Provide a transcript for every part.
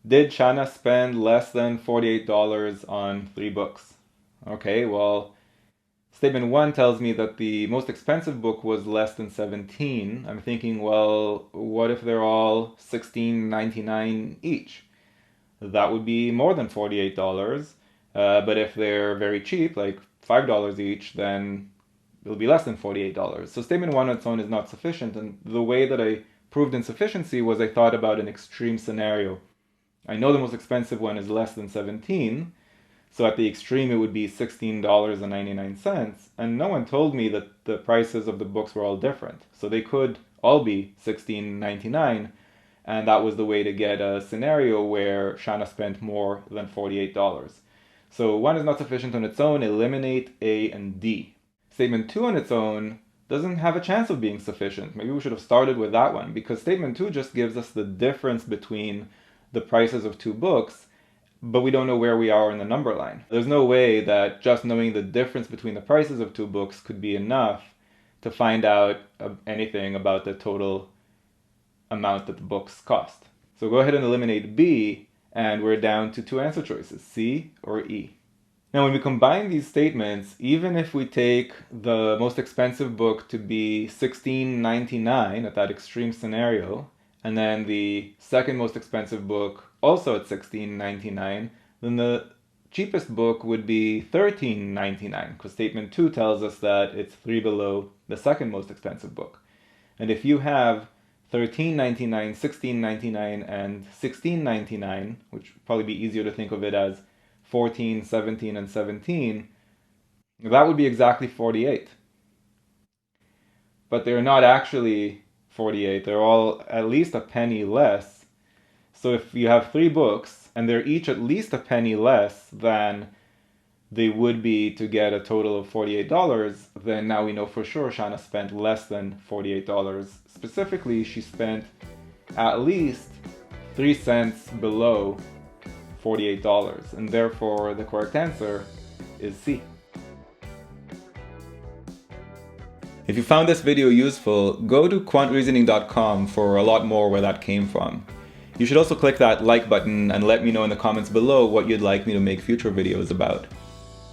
Did Shana spend less than $48 on 3 books? Okay, well, statement 1 tells me that the most expensive book was less than 17. I'm thinking, well, what if they're all $16.99 each? That would be more than $48. But if they're very cheap, like $5 each, then it'll be less than $48. So statement 1 on its own is not sufficient. And the way that I proved insufficiency was I thought about an extreme scenario. I know the most expensive one is less than 17, so at the extreme it would be $16.99, and no one told me that the prices of the books were all different. So they could all be $16.99, and that was the way to get a scenario where Shana spent more than $48. So 1 is not sufficient on its own, eliminate A and D. Statement 2 on its own doesn't have a chance of being sufficient. Maybe we should have started with that one, because statement 2 just gives us the difference between the prices of 2 books, but we don't know where we are in the number line. There's no way that just knowing the difference between the prices of 2 books could be enough to find out anything about the total amount that the books cost. So go ahead and eliminate B, and we're down to 2 answer choices, C or E. Now when we combine these statements, even if we take the most expensive book to be $16.99 at that extreme scenario, and then the second most expensive book also at $16.99, then the cheapest book would be $13.99, because statement 2 tells us that it's 3 below the second most expensive book. And if you have $13.99, $16.99, and $16.99, which would probably be easier to think of it as 14, 17, and 17, that would be exactly 48. But they're not actually 48, they're all at least a penny less. So if you have 3 books, and they're each at least a penny less than they would be to get a total of $48, then now we know for sure Shana spent less than $48. Specifically, she spent at least 3 cents below $48, and therefore the correct answer is C. If you found this video useful, go to quantreasoning.com for a lot more where that came from. You should also click that like button and let me know in the comments below what you'd like me to make future videos about.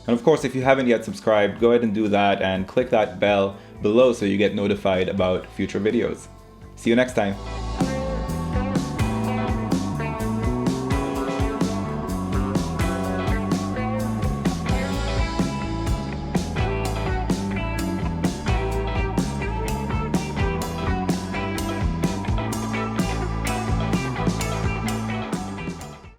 And of course, if you haven't yet subscribed, go ahead and do that and click that bell below so you get notified about future videos. See you next time.